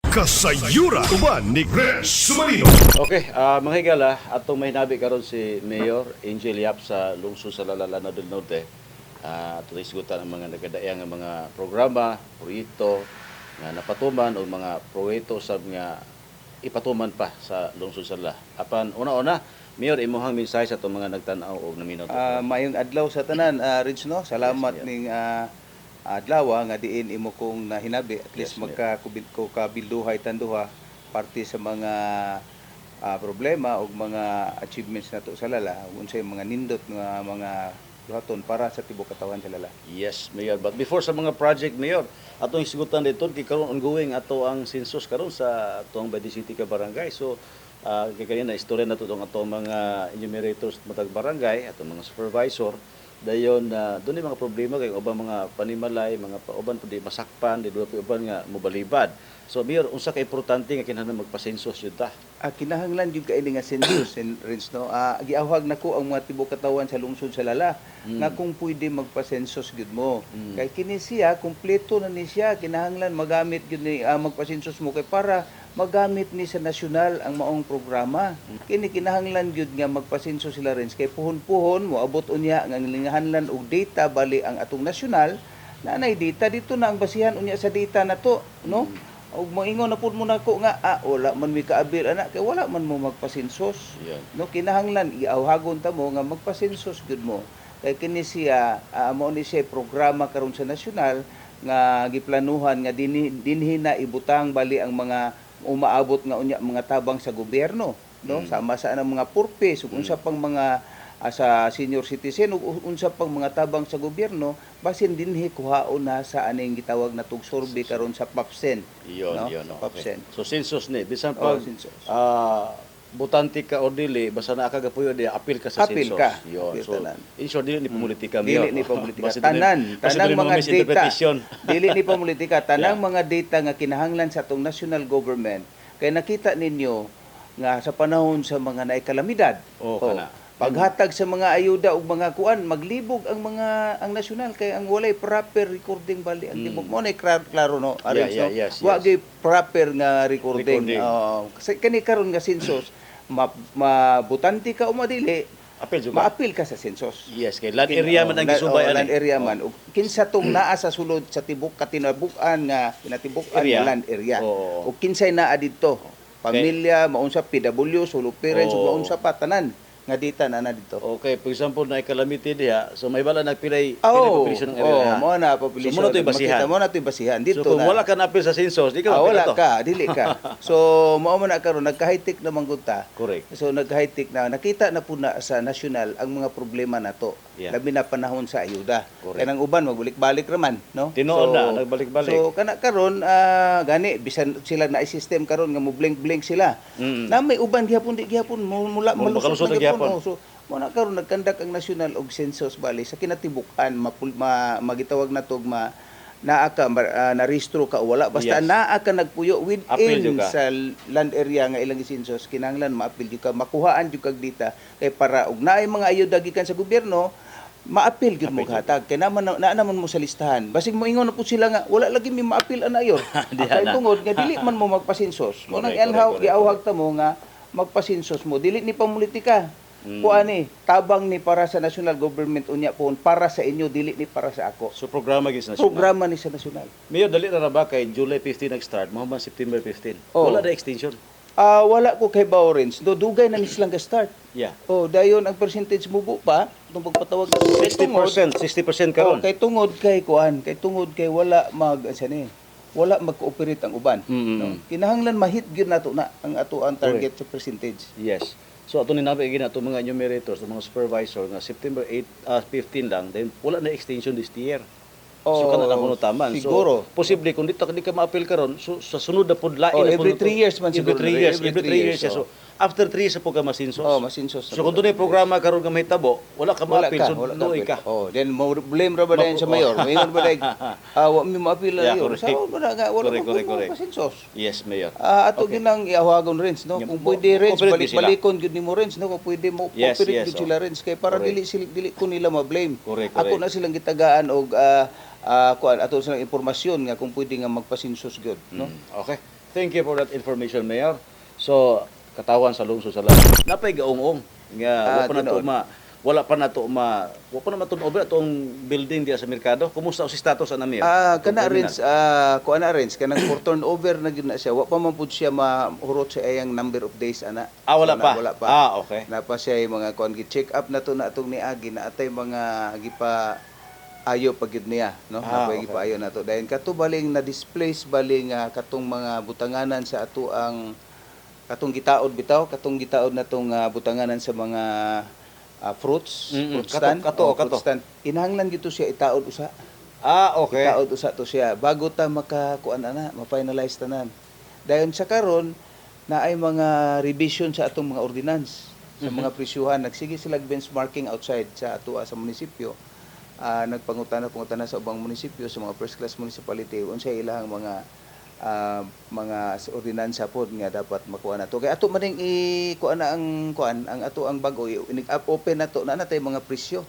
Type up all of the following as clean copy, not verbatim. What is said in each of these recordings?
Kasayura uban ni Gres Sumarino. Okay, mga higala, atong may hinabi karon si Mayor Angel Yap sa lungsod sa Lalala del Norte. Ato isgutan ang mga nagadaang mga programa, proyekto nga napatuman o mga proyekto sab nga ipatuman pa sa lungsod sa Lala. Apan una-una, Mayor, imuhang mensahe sa itong mga nagtanaw o naminaw. Mayong adlaw sa tanan, Rich, no? Salamat Yes, ning adlaw nga diin imo kong nahinabi at least Yes, magkabilduhay tanduha parte sa mga problema o mga achievements nato sa Lala unsay mga nindot nga mga duhaton para sa tibuok katawan sa Lala. Yes, Mayor. But before sa mga project, Mayor, atong isgutan dito, kay karon ongoing ato ang census karon sa atong Badi City ka barangay. So, kay kanina istorya na itong atong mga enumerators matag barangay, atong mga supervisor, dayon doon yung mga problema kay ubang mga panimalay, mga uban pud masakpan, di uban nga mobalibad. So Mayor, unsa ka importante nga kinahanglan magpasensus jud ta? Kinahanglan jud kaini nga census and Rich, no? Giawhag nako ang mga tibuok katawan sa lungsod sa Lala nga kung pwede magpa-census gud mo. Kay kini siya kompleto na ni siya, kinahanglan magamit gud ni magpa-census mo kay para magamit ni sa nasyonal ang maong programa. Kini kinahanglan gyud nga magpasenso sila rin kay puhon-puhon moabot unya nga lingahanlan og data bali ang atong nasyonal nanay data dito na ang basihan unya sa data nato, no? Og moingon na pud mo nako nga wala man mi kaabil ana kay wala man mo magpasensos. No, kinahanglan iawhagon ta mo nga magpasensos gyud mo. Kay kini siya mao ni siya programa karon sa nasyonal nga giplanuhan nga dinhi na ibutang bali ang mga umaabot nga unya mga tabang sa gobyerno, no? Sama sa mga purpose ug unsa pang mga sa senior citizen ug unsa pang mga tabang sa gobyerno basin dinhi kuhaon na sa aning gitawag na tug survey karon sa PAPSEN. Iyon, no? iyon. Sa PAPSEN. So census ni bisan pag census. butante ka o dili basta naa ka gapuyo di apil ka sa Apil census. ka. Yun. Apil So tanan. in short dili ni politika Dili ni politika tanan mga data. Dili ni politika tanang mga data nga kinahanglan sa atong national government kay nakita ninyo nga sa panahon sa mga naikalamidad. Kana. Paghatag sa mga ayuda ug mga kuan maglibog ang ang nasyonal kay ang walay proper recording bali ang libog mo na klaro no Yes. wa gyud proper nga recording. Kasi kani karon nga census mabutante ka o madili Apil jud ka. maapil ka sa census. Yes, kay land area man ang gisubay land area man ug kinsa tong naa sa sulod sa tibok katinabukan nga kinatibukan Area. nga land area Oo. ug kinsay naa didto pamilya maunsa PW solo parents ug Oo. maunsa pa tanan nga dita na dito. Okay, for example, na calamity diha, so may bala nagpilay population ng oh, area. mo na population. So, mo na ito'y basihan. Mo na ito'y basihan. Dito So kung na. wala ka napil sa census, di ka wala mapila to. ka, dili ka. So, mao man na karon nagka-high-tech naman gud ta. Correct. So, nag-high-tech na. Nakita na po na sa nasyonal ang mga problema nato. Yeah. Labi na panahon sa ayuda. Correct. Kaya nang uban, magbalik-balik raman. No? Tinuod na, nagbalik-balik. So, kana karon gani, bisan sila na system karon nga mo blink-blink sila. Na may uban gihapon, di gihapon, mula Makalusot na gihapon. So, mo na karon nagkandak ang nasyonal og census bali sa kinatibukan magitawag na tog naa ka na-rehistro ka o wala basta Yes. naa ka nagpuyo Apil jud within ka. sa land area nga ilang census kinahanglan maapil jud ka makuhaan jud kag data kay para og naay mga ayuda gikan sa gobyerno maapil gyud mo hatag kay naman mo sa listahan basig mo ingon na po sila nga wala lagi mi maapil ana ayon kay tungod nga dili man mo magpasensos mo nang Correct. giawhag ta mo nga magpasensos mo dili ni pamulitika. Kuan ni tabang ni para sa national government unya po para sa inyo dili ni para sa ako. So programa gis na Programa ni sa nasyonal. Mayor, dali na ba kay July 15 nag-start, mo man September 15. Oh. Wala na extension. Wala ko kay Bawrens. Do dugay na ni silang ga-start. Yeah. Dayon ang percentage mubo pa itong pagpatawag na 60% karon. kay tungod kay kuan, kay tungod kay wala wala mag-cooperate ang uban. No? Kinahanglan mahit gyud nato na ang ato ang target sa percentage. Yes. So ato ni nabi gina ato mga enumerators, mga supervisor nga September 15 lang, then wala na extension this year. So kana lang kuno taman. Siguro. So posible kung dito di ka maapil karon, so sa sunod na pud lain na every pud 3 years man siguro. Every 3 years. So after 3 years po ka masinsos. Masinsos. So kung dunay programa karon nga mahitabo, wala ka maapil, so luoy ka. Then mo blame ra ba dayon sa mayor? Mayor ba dayon? Wa mi maapil Yeah, na yun. correct. Sa wala nga wala Correct. masinsos. Yes, Mayor. Ato ginang iahawagon rents no. Kung pwede rents Cooperate sila. balik-balikon gyud nimo rents no. Kung pwede mo Yes, cooperate yes, gyud sila rents kay para Correct. dili ko nila ma-blame. Correct. Ako na silang gitagaan og kuan ato silang impormasyon nga kung pwede nga magpasinsos gyud no. Okay. Thank you for that information, Mayor. So, katawan sa lungsod sa lahat. Napay gaong-ong. Nga, wala pa na to over atong building diya sa merkado. Kumusta o si status ana, Mayor? Kuan na rin, kanang for turnover na gyud na siya. Wa pa man pud siya mahurot sa iyang number of days ana. Wala pa. Wala pa. Okay. Na pa siya yung mga kuan gi-check up na to na atong niagi na atay mga gipa ayo pagyud niya, no? Okay. Gipaayo na to. Dayon kato baling na displace baling katong mga butanganan sa ato ang katong gitaod bitaw, katong gitaod na tong butanganan sa mga fruits, fruit stand. Kato. Stand. Kinahanglan gito siya itaod usa. Okay. Itaod usa to siya bago ta makakuan ana, ma-finalize tanan. Dayon sa karon na ay mga revision sa atong mga ordinance sa mga presyuhan. Nagsige sila benchmarking outside sa ato sa munisipyo. Nagpangutana sa ubang munisipyo, sa mga first class municipality unsay ilahang mga ordinansa pod nga dapat makuha nato. Kay ato maning kuan ang ato ang bag-o open nato na natay mga presyo.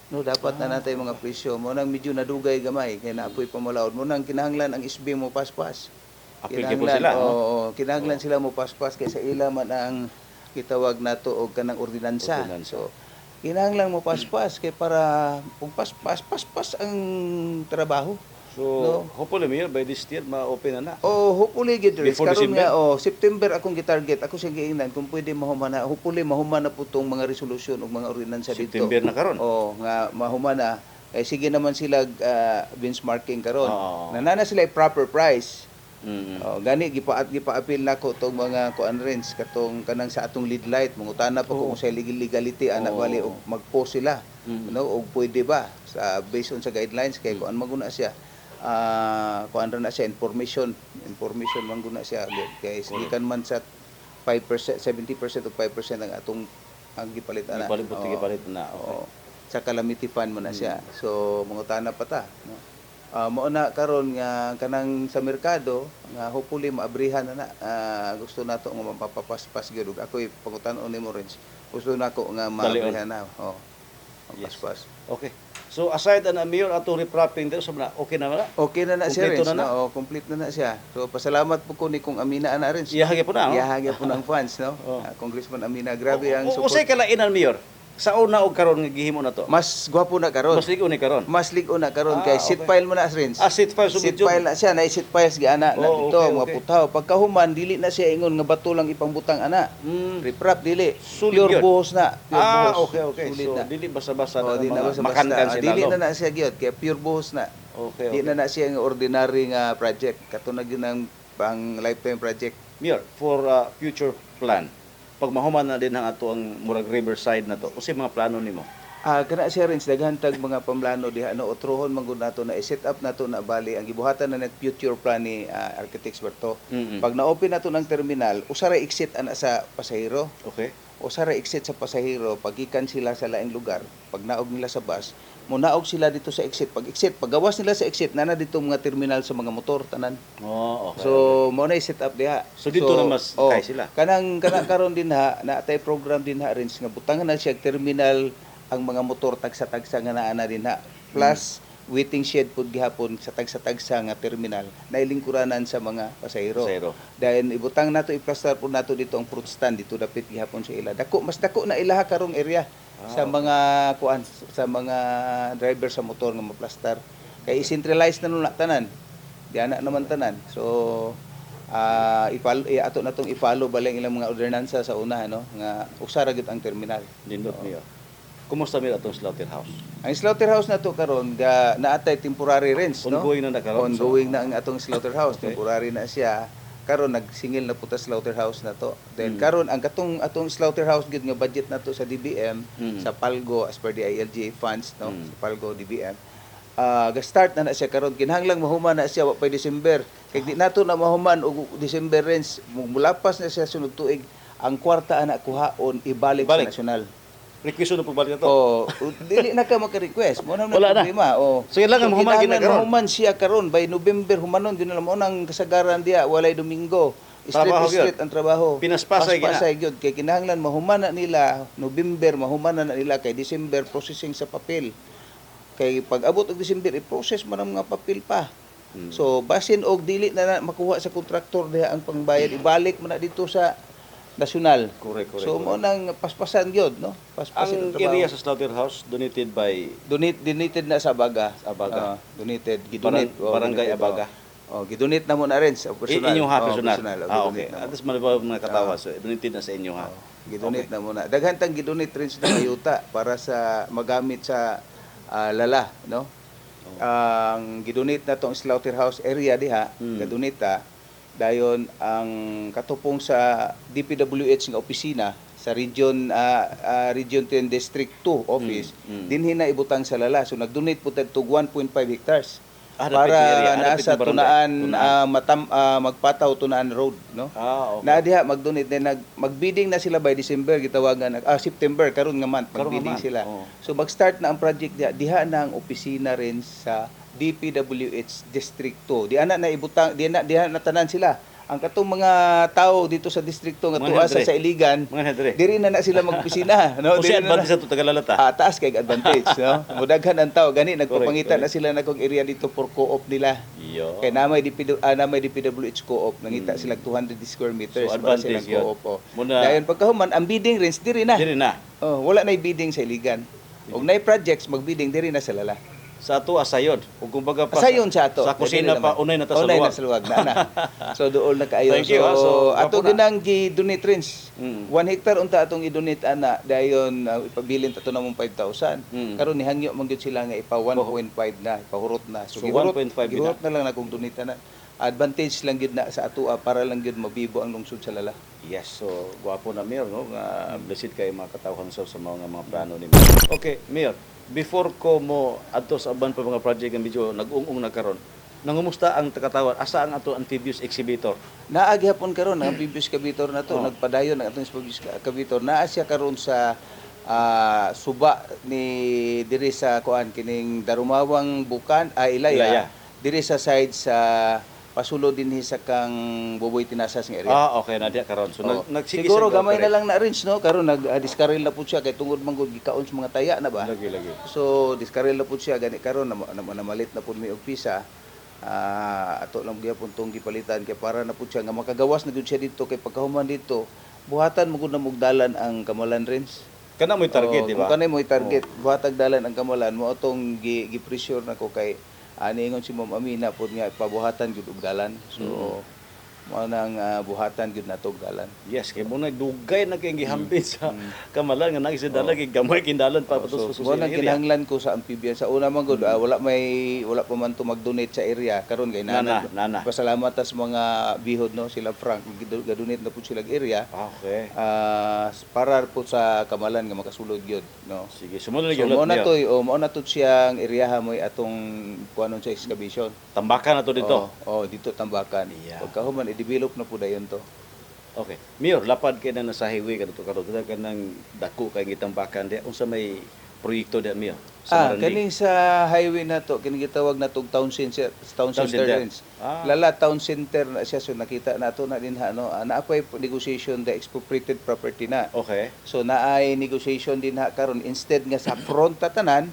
No, dapat na natay mga presyo. Mo nang medyo nadugay gamay kay naapoy pamalaod. Mo nang kinahanglan ang SB mo paspas. Apil po sila, no? Kinahanglan sila mo paspas kay sa ila man ang gitawag nato og kanang ordinansa. So kinahanglan mo paspas kay para kung paspas ang trabaho. So, hopefully, Mayor, by this year, ma-open na. Hopefully gid rin. Before Karon December? nga September akong gitarget. Ako siya giingnan kung pwede mahumana. Hopefully mahumana po tong mga resolusyon ug mga ordinansa dito. September na karon. Nga mahumana. Sige naman sila benchmarking karon. Oo. Sila proper price. Mm-hmm. Gani gipa-appeal nako tong mga kuan rents katong kanang sa atong lead light mangutana pa kung sa legality ana bali og mag-post sila. No, og pwede ba sa based on sa guidelines kay kuan maguna siya. Kuan ra na siya information man guna siya kay gikan man sa 5% 70% o 5% ang atong ang gipalit ana Gipalit na. Okay. Sa calamity fund mo na siya so mangutana pa ta no mao na karon nga kanang sa merkado nga hopefully maabrihan na gusto nato nga mapapaspas gyud ug ako'y pangutan-on nimo rin gusto nako nga maabrihan na paspas. Okay. So aside na Mayor atong repropping dito sa okay na wala? Okay na siya rin. Kompleto na. Complete na siya. So pasalamat po ko ni kung Amina ana rin. Iyahagi po na. Iyahagi po ng fans no. Congressman Amina, grabe ang support. Usay kalainan, Mayor. Sa una og karon nga gihimo na to. Mas gwapo na karon. Mas ligo ni karon. Mas ligo na karon kay seat file mo na rin. Seat file Seat file na siya, na seat files giana na dito mga putaw. Pagkahuman dili na siya ingon nga bato lang ipangbutang ana. Reprop dili. Pure buhos na. Okay. So dili basa-basa na makankan sila. Dili na siya gyud kay pure buhos na. Okay. Di na siya nga ordinary nga project. Katong yun ang pang lifetime project. Mayor, for future plan, pag mahuman na din ang ato ang Murag Riverside na to, kasi mga plano nimo? Kana siya rin daghang tag mga pamplano diha no utrohon man gud nato na i-set up nato na bali ang gibuhatan na future plan ni Architects Berto. Pag na-open nato ng terminal, usara exit ana sa pasahero. Okay. Usara exit sa pasahero pagikan sila sa laing lugar. Pag naog nila sa bus, munaog sila dito sa exit. Paggawas nila sa exit, nana dito mga terminal sa mga motor tanan. Okay. So mo na i-set up diha. So dito na mas kay sila. Kanang karon din na atay program din ha rin nga butangan na siya terminal ang mga motor tagsa-tagsa nga naa na din ha. Plus waiting shed pud gihapon sa tagsa-tagsa nga terminal na ilingkuranan sa mga pasahero. Dahil ibutang nato i-plaster pud nato dito ang fruit stand dito dapit gihapon sa ila. Mas dako na ilaha karong area sa mga sa mga driver sa motor nga maplastar kay i-centralize na nuna tanan diana naman tanan so ato natong i-follow balang ilang mga ordinansa sa una no nga usara gyud ang terminal nindot niyo. Kumusta mi atong slaughterhouse? Ang slaughterhouse na to karon naatay temporary rents no ongoing na karon ongoing na ang atong slaughterhouse temporary na siya karon nagsingil na puta slaughterhouse na to. Then karon ang atong slaughterhouse gid nga budget na to sa DBM sa Palgo as per the ILGA funds no sa Palgo DBM. Ga-start na siya karon kinahanglang mahuman na siya pa December. Kay di nato na mahuman og December rents mulapas na siya sunod tuig ang kwarta ana kuhaon ibalik sa nasyonal. Request na pagbalik na to. Dili na ka maka-request. Mo na problema. So lang ang human ginakaron. Human siya karon by November humanon din na mo nang kasagaran dia walay Domingo. Straight ang trabaho. Pinaspasay gyud kay kinahanglan mahuman na nila November mahuman na nila kay December processing sa papel. Kay pag abot og December i-process man ang mga papel pa. So basin og dili na makuha sa kontraktor diha ang pangbayad, ibalik mo na dito sa nasyonal. Correct. So mo nang paspasan gyud, no? Paspasan Ang area sa slaughterhouse donated by donated na sa Abaga. Abaga. Donated, gidonate. Barangay donate, Abaga. Gidonate na mo na rin sa personal. Inyo ha, Oh, personal. gidonate Okay. na mo. At least malibawag mga katawa. So, donated na sa inyo ha. Gidonate na muna. Daghan tang gidonate rin sa ayuta para sa magamit sa lala, no? Ang gidonate na tong slaughterhouse area diha, gadonita dayon ang katupong sa DPWH nga opisina sa Region 10 District 2 office dinhi na ibutang sa lala. So nagdonate po tag 1.5 hectares. Hanapit Para na area, hanapit nasa na barangay. magpataw tunaan road, no? Okay. Na diha mag-donate din magbidding na sila by December gitawagan September karon nga month Karon nga magbidding month, sila. oo. So mag-start na ang project diha na ang opisina rin sa DPWH District 2. Diha na ibutang diha na tanan sila. Ang katong mga tao dito sa distrikto nga Mga tuwa nadre. sa Iligan, Mga nadre. diri na sila mag-opisina, no? Kung Diri si na advantage sa ito Tagalalata. taas kay advantage, no? Mudaghan ang tao gani nagpapangitan na correct. sila na kung area dito for co-op nila. Iyo. Kay namay DPWH co-op nangita sila 200 square meters So, para advantage silang yun. co-op. Oh. Muna- Dayon pagkahuman ang bidding rin diri na. Dili na. Oh, wala na bidding sa Iligan. Og nay projects magbidding diri na sa lala. Sa ato asayod. Ug kumbaga pa Sayon sa ato. Sa kusina Dili pa naman. unay na ta sa Unay luwag. na sa luwag na. So dool na kaayo. Thank you, ah. So So, ato wapo na. ginang gi-donate rins. 1 hectare unta atong i-donate ana dayon ipabilin ta to namong 5,000. Karon nihangyo man gyud sila nga ipa 1.5 na, ipahurot na. So, 1.5 gihurot na lang na kung donate na. Advantage lang gyud na sa ato para lang gyud mabibo ang lungsod sa lala. Yes, so guwapo na Mayor, no? Nga blessed kay mga katawhan sa mga plano ni Mayor. Okay, Mayor, before ko mo adto sa aban pa mga project nga medyo nag-ung-ung na karon. Nangumusta ang katawan? Asa ang ato amphibious exhibitor? Naagi hapon karon ang amphibious exhibitor na to, nagpadayon ang atong amphibious exhibitor. Naa siya karon sa suba ni diri sa kuan kining Darumawang Bukan, Ilaya. Diri sa side sa pasulod dinhi sa kang Buboy Tinasas nga area. Okay na diya karon. So Oh. nagsige Siguro siya gamay na ga-operate. lang na range no karon nag-discarrel na pud siya kay tungod man gud gikaon sa mga taya na ba. Lagi. So discarrel na pud siya gani karon namalit na pud may og pisa. Ato lang gyapon tong gipalitan kay para na pud siya nga makagawas na gud siya dito kay pagkahuman dito buhatan mo gud na mugdalan ang Kamalan Range. Kana mo'y target, di ba? Kanay mo target buhatag dalan ang Kamalan mo atong gi-pressure na ko kay ani ingon si Ma'am Amina pud nga pabuhatan gud og dalan. So mao nang buhatan gud nato og dalan. Yes, kay mo dugay na kay gihambin sa Kamalan nga nagsidala kay gamay kindalan pa patos So, mo nang kinahanglan ko sa amphibian sa una man gud wala pa man to mag-donate sa area karon kay Nana. Pasalamat ta sa mga bihod no sila Frank ga-donate na pud sila area. Okay. Para po sa Kamalan nga makasulod gyud no. Sige, sumunod So mo na to siyang area moy atong kuanon sa excavation. Tambakan na to dito. Dito Tambakan. Yeah. Pagkahuman i-develop na po dayon to. Okay. Mayor, lapad kay na sa highway kadto karon. Kada kanang dako kay gitambakan di unsa may proyekto di Mayor? Marandig. Kaning sa highway na to, kining gitawag na tong town center center. range. Lala town center na siya, so nakita nato na din no. Naapay negotiation the expropriated property na. Okay. So naay negotiation din karon instead nga sa front tatanan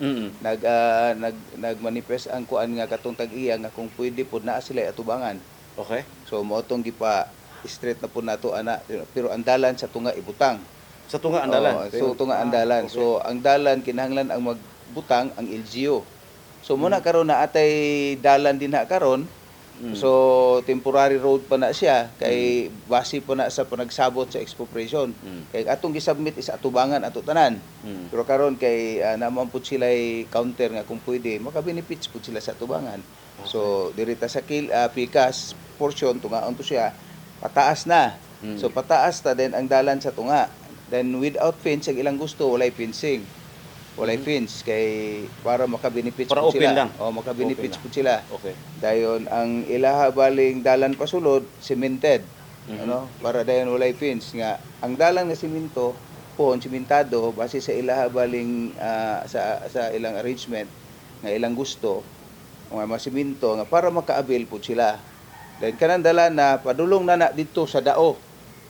nagmanifest ang kuan nga katong tag-iya nga kung pwede pud naa sila atubangan. Okay. So mo tong gipa straight na pud nato ana pero ang dalan sa tunga ibutang. Sa tunga andalan. So tunga ang dalan. Okay. So ang dalan kinahanglan ang magbutang ang LGU. So muna karon na atay dalan din karon. So temporary road pa na siya kay base pa na sa panagsabot sa expropriation. Kay atong gisubmit is atubangan ato tanan. Pero karon kay naman pud sila counter nga kung pwede maka-benefits pud sila sa atubangan. So dirita sa Pikas portion tungaon to siya pataas na. So pataas ta then ang dalan sa tunga. Then without fence ang ilang gusto walay fencing. Walay fence kay para maka-benefits Para pud open sila. lang. Maka-benefits Open pud sila. Okay. Dayon ang ilaha baling dalan pasulod cemented. Ano? Para dayon walay fence nga ang dalan nga semento pon sementado base sa ilaha baling sa ilang arrangement nga ilang gusto nga masemento nga para maka-avail pud sila. Then kanang dalan na padulong na dito sa dao.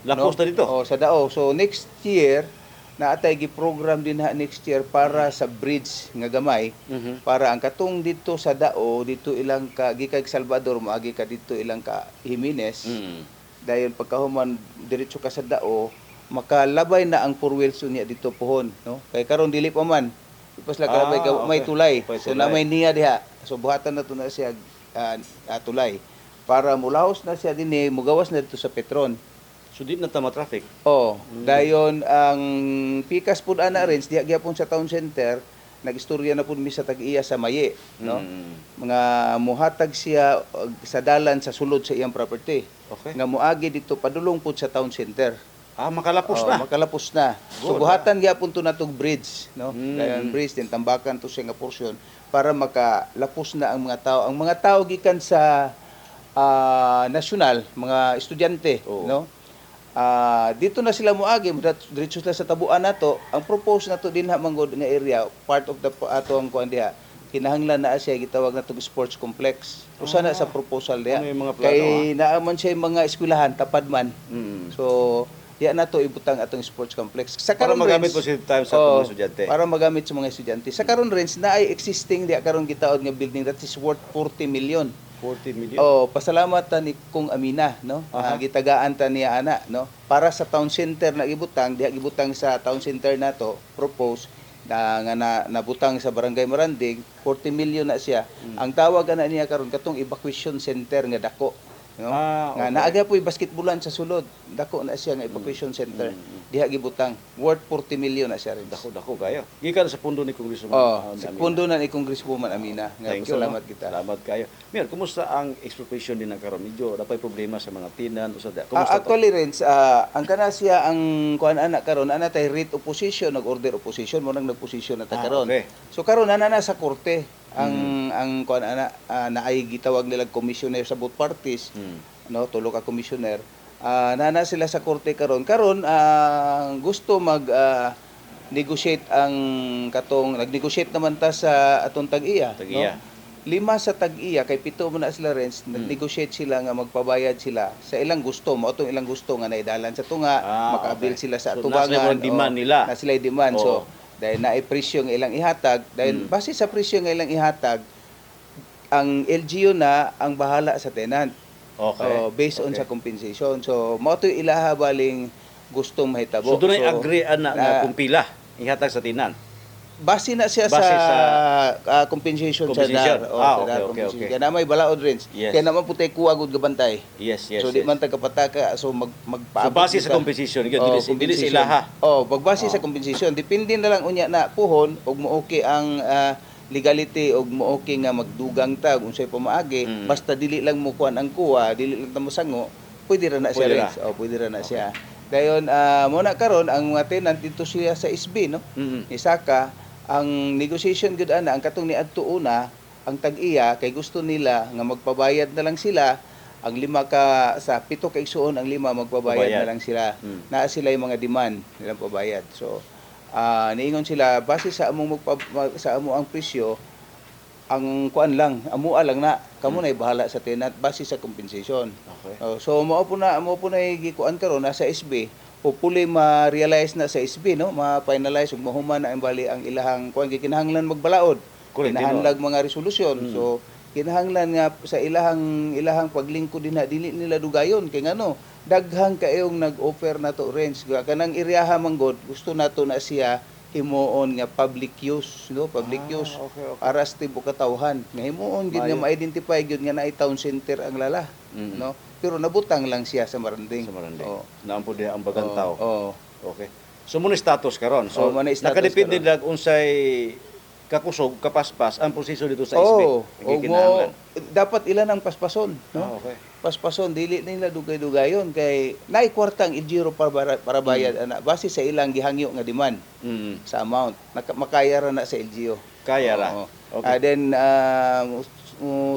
Lakos na dito. Sa dao. So next year naatay gi-program din ha next year para sa bridge nga gamay para ang katong dito sa Dao dito ilang ka gikay Salvador maagi ka dito ilang ka Jimenez dahil pagkahuman diretso ka sa Dao makalabay na ang four wheels niya dito pohon no kay karon dili pa man ipas la kalabay ka may tulay so na may niya diha so buhatan na to na siya tulay para mulahos na siya dinhi mugawas na dito sa Petron. So di na tama traffic. Oh, dayon ang pikas pud ana rin diha gyapon sa town center, nagistorya na pud mi sa tag-iya sa Maye, no? Mga muhatag siya sa dalan sa sulod sa iyang property. Okay. Nga moagi dito padulong pud sa town center. Makalapos na. Makalapos na. So Good, buhatan gyapon to natong bridge, no? Dayon bridge din tambakan to siya nga portion para makalapos na ang mga tao. Ang mga tao gikan sa nasyonal, mga estudyante, no? Dito na sila moagi diretso sila sa tabuan nato ang propose nato din ha manggod nga area part of the ato ang kuan diha kinahanglan na siya gitawag natong sports complex usa na sa proposal diha kay naaman siya mga eskwelahan tapad man so diha nato ibutang atong sports complex sa para magamit po sa time sa mga estudyante para magamit sa mga estudyante sa karon range na ay existing diha karon gitaod nga building that is worth 40 million. 40 million. Pasalamat ta ni Kung Amina, no? Gitagaan ta niya ana, no? Para sa town center na gibutang, diha gibutang sa town center nato, propose na nga nabutang sa Barangay Maranding, 40 million na siya. Ang tawag ana niya karon katong evacuation center nga dako. No? Nga naagya po'y basketballan sa sulod. Dako na siya nga evacuation center. Diha gibutang worth 40 million na siya rin. Dako kayo. Gikan sa pundo ni Congresswoman. Sa pundo na ni Congresswoman Amina. Nga salamat kita. Salamat kayo. Mir, kumusta ang expropriation din ng karon? Medyo napay problema sa mga tinan usa da. Kumusta actually rin ang kana siya ang kuan anak karon ana tay writ opposition nag-order opposition mo nang nag-position na ta karon. Okay. So karon ana na sa korte ang kuan ana naay gitawag nila commissioner sa both parties no tulo ka commissioner nana sila sa korte karon gusto mag negotiate ang katong nag-negotiate naman ta sa atong tag-iya no? 5 sa tag-iya kay 7 man na sila rin nag-negotiate sila nga magpabayad sila sa ilang gusto mo atong ilang gusto nga naidalan sa tunga makabil sila sa atubangan demand nila na sila demand so dahil naay presyo nga ilang ihatag dahil base sa presyo nga ilang ihatag ang LGU na ang bahala sa tenant. Okay. Based on sa compensation. So mao to ilaha baling gustong mahitabo. So dunay agree ana nga kung pila ihatag sa tinan. Base na siya Base sa compensation sa dar. Okay. Kaya na may balaod rin. Yes. Kaya naman putay kuha gud gabantay. Yes. So di man tagapataka so So magpaabot. base sa compensation dili sa ilaha. Pagbase sa compensation depende na lang unya na puhon ug mo okay ang legality og mo okay nga magdugang tag unsay pamaagi basta dili lang mo kuan ang kuha dili lang ta mosango pwede ra na siya rin. Pwede ra na siya. Dayon mo na karon ang mga tenant dito siya sa SB no. Isaka ang negotiation gud ana ang katong niadto una ang tag-iya kay gusto nila nga magpabayad na lang sila ang 5 ka sa 7 ka igsuon ang 5 magpabayad na lang sila. Naa sila yung mga demand nilang pabayad. So niingon sila base sa among sa amo ang presyo ang kuan lang amo lang na kamo na bahala sa tenant base sa compensation. Okay. So mao po na gikuan karon nasa SB hopefully ma-realize na sa SB no ma-finalize ug mahuman na ang bali ang ilahang kuan kinahanglan magbalaod. Kinahanglan mga resolusyon. So kinahanglan nga sa ilahang paglingkod dinha dili nila dugayon kay ngano daghang kayong nag-offer na to range kanang iriyaha manggod gusto nato na siya himuon nga public use no use okay. para sa tibuok katawhan nga himuon gid nga ma-identify gyud nga naay town center ang lala no pero nabutang lang siya sa Maranding naampo di ang bagang tao okay so mo status karon so nakadepende lang unsay kakusog kapaspas ang proseso dito sa SB dapat ilan ang paspason no okay. Paspason dili nila dugay-dugayon kay naay kwartang LGU para bayad ana base sa ilang gihangyo nga demand sa amount makaya ra na sa LGU kaya ra okay. Then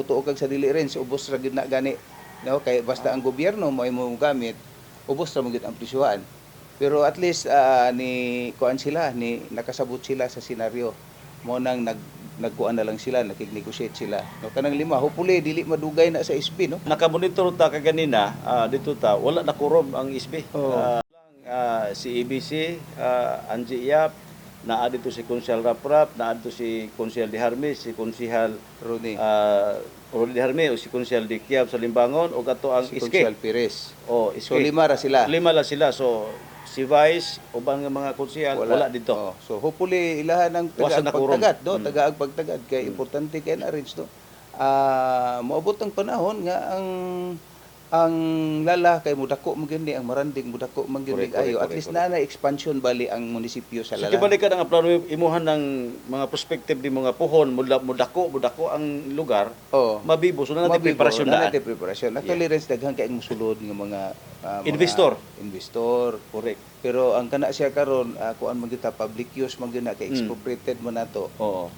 tuog kag sa dili rin so ubos ra gid na gani no kay basta ang gobyerno mo gamit ubos ra mo gid ang presyohan pero at least ni kuan sila ni nakasabot sila sa senaryo mo nang nagkuan na lang sila, nakig-negotiate sila. No, kanang 5, hopefully dili madugay na sa SB no. Nakamonitor ta kaganina dito ta wala na kurom ang SB. Si EBC, Angie Yap, naa dito si Konsyal Raprap, naa dito si Konsyal Di Harmis, si Konsyal Rooney, Rolly Di Harmis, o si Konsyal Di Kiab sa Limbangon, o kato ang si Iske. Consuel Perez. O, So Iske. lima ra sila. Lima lang sila. So, si Vice, ubang nga mga konsyal, wala dito. Oh, so hopefully ilahan ng Wasan na kurom. pagtagad, no? Tagaag pagtagad kay importante kay na arrange no. Moabot ang panahon nga ang lala kay mudako mo gani ang maranding mudako man gani Correct, ayo. At correct, least na expansion bali ang munisipyo sa So, lala. di ba ka nga plano imuhan ng mga perspective di mga puhon, mudako ang lugar, Oh. mabibo. So, na natin Mabibo, preparasyon na na. natin preparasyon. Actually, rin daghang kay musulod nga mga Investor. Investor. Correct. Pero ang kana siya karon kuan man kita public use man gyud na kay expropriated man nato. Oo.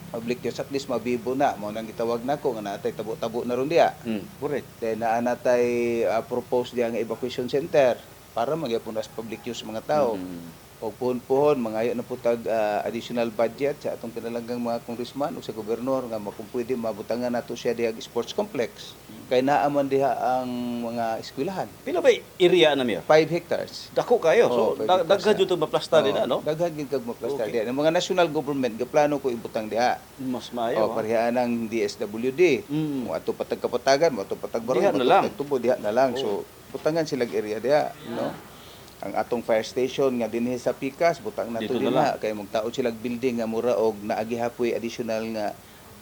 Public use at least mabibo na mo nang gitawag nako nga natay tabo-tabo na ron diha. Correct. Then natay propose diha nga evacuation center para magyapon as public use mga tao. O puhon-puhon mangayo na putag additional budget sa atong pinalanggang mga congressman o sa gobernador nga kung pwede mabutangan nato siya diha sports complex. Kay naaman diha ang mga eskwelahan. Pila ba area na miya? 5 hectares. Dako kayo. So, 5 hectares daghan na. dito maplasta din na, no? Daghan gyud kag maplastar Okay. diha. Ang mga national government gaplano ko ibutang diha. Mas maayo. Parehaan ng DSWD. Mo ato patag kapatagan, mo ato patag barong, Diha na lang. tubo diha na lang. So butangan silang area diha, no? Ang atong fire station nga dinhi sa Pikas, butang na to Dito na dinha kay magtaod silang building nga mura og naagi hapoy additional nga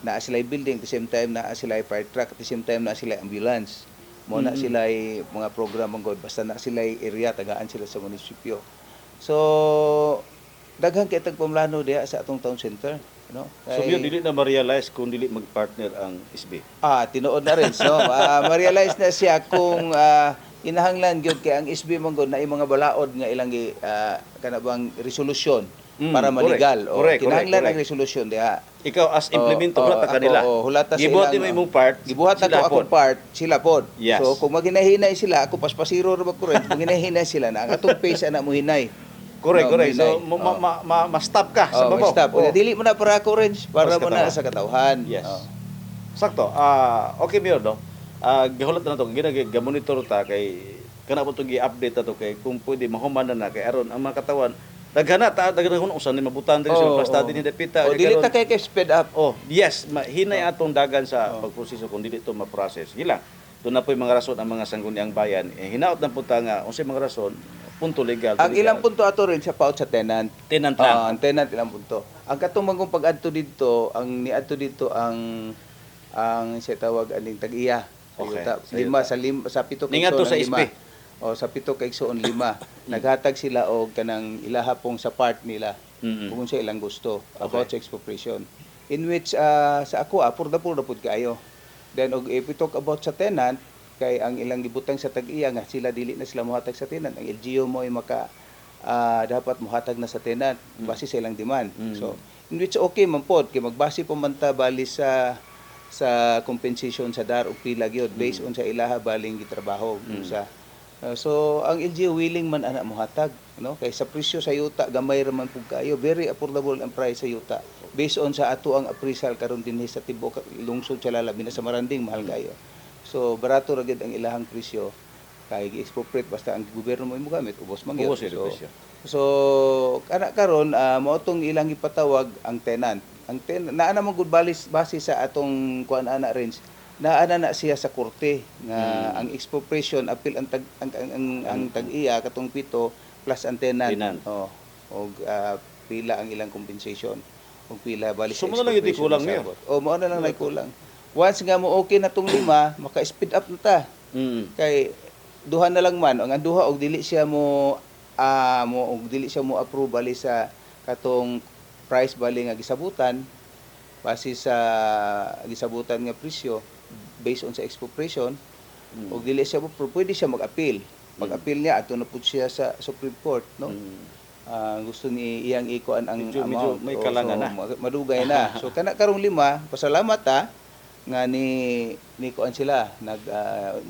naa sila building at the same time naa sila fire truck at the same time naa sila ambulance. Mo na sila mga program ang god basta na sila area tagaan sila sa munisipyo. So daghan kay tag pamlano diha sa atong town center, no? So, yun, dili na ma-realize kung dili mag-partner ang SB. Tinuod na rin. So, ma-realize na siya kung inahanglan gyud kay ang SB mong na mga balaod nga ilang kanabang resolusyon para manigal. Correct, Kinahanglan correct. ang resolusyon diha. Ikaw as implemento, hulata ka nila. Hulata sa Gibuhat ilang, mo imong part, gibuhat na sila ko akong pod. part, sila pod. Yes. So, kung maginahinay sila, ako paspasiro ra magkurent, kung hinahinay sila na, ang atong pace ana mo hinay. Correct, No, correct. So, hinay. ma-stop ka sa May babaw. stop. Dili mo na para ako rin, para Sa mo na katawan. sa katawhan. Yes. Oh. Sakto. Okay, Mayor, no? Gihulat na to, gina-monitor ta kay kana po gi-update na to kay kung pwede mahuman na kay aron ang mga katawan daghana daghan usan ni mabutan diri sa plasta din dapita. Dili ta kay speed up. Yes, hinay atong dagan sa pagproseso kung dili to ma-process. Gila. Doon na po yung mga rason ang mga sangguniang bayan. Hinaot na po ta nga unsay mga rason punto legal. Ang ilang punto ato rin sa paut sa tenant. tenant lang. Ang tenant ilang punto. Ang katumangong pag-adto dito, ang niadto dito ang siya tawag aning tag-iya. Sa Okay, yuta. sa Lima yuta. sa pito kay Ningadto sa lima. SP. Sa pito kay igsoon lima. Naghatag sila og kanang ilaha pong sa part nila. Kung sa ilang gusto about sa expropriation. In which sa ako purda pud kaayo. Then og if we talk about sa tenant kay ang ilang gibutang sa tag-iya nga sila dili na sila mohatag sa tenant. Ang LGU mo ay dapat mohatag na sa tenant base sa ilang demand. So in which okay man pod kay magbase pa man ta bali sa compensation sa dar og pila gyud based on sa ilaha baling gitrabaho sa so ang LGU willing man ana mohatag, no? Kay sa presyo sa yuta gamay ra man pud kayo, very affordable ang price sa yuta based on sa ato ang appraisal karon dinhi sa tibok lungsod sa Lalabi na sa Maranding mahal kayo. So barato ra gyud ang ilahang presyo kay gi-expropriate basta ang gobyerno mo gamit ubos man gyud. Ubos yung presyo. So kana karon mao tong ilang ipatawag ang tenant. Ang naa naman gud base sa atong kuan ana range. Naana na siya sa korte nga ang expropriation appeal ang tag-iya katong pito plus ang tenant. Og pila ang ilang compensation. Og pila bali So, sa mo na lang yung expropriation kulang sa niya. abot. Mao na lang na kulang. Once nga mo okay na tong lima, maka-speed up na ta. Kay duha na lang man ang duha og dili siya mo dili siya mo approve bali sa katong price bali nga gisabutan base sa gisabutan nga presyo based on sa expropriation og dili siya mo pwede siya mag-appeal. Mag-appeal niya ato na pud siya sa Supreme Court, no? Gusto ni iyang ikuan ang Medyo amount. may kalangan na. Madugay na. So kana karong lima, pasalamat nga ni kuan sila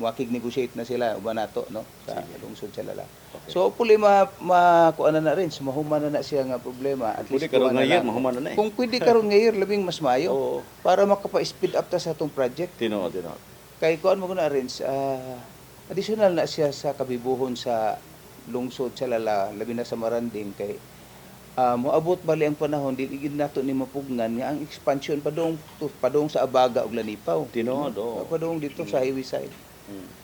makig negotiate na sila uban nato, no, sa lungsod sa Lala. Okay. So hopefully kuan na rin, mahuman na siya nga problema at least karon ngayon mahuman na. Kung pwede karon ngayon labing mas maayo para makapa-speed up ta sa atong project. Tinood. Kay kuan mo na rin additional na siya sa kabibuhon sa lungsod sa Lala, labi na sa Maranding kay moabot bali ang panahon dili gid nato ni mapugnan nga ang expansion padung sa Abaga ug Lanipaw. Tinuod, oo. Padung dito sa highway side. Mm.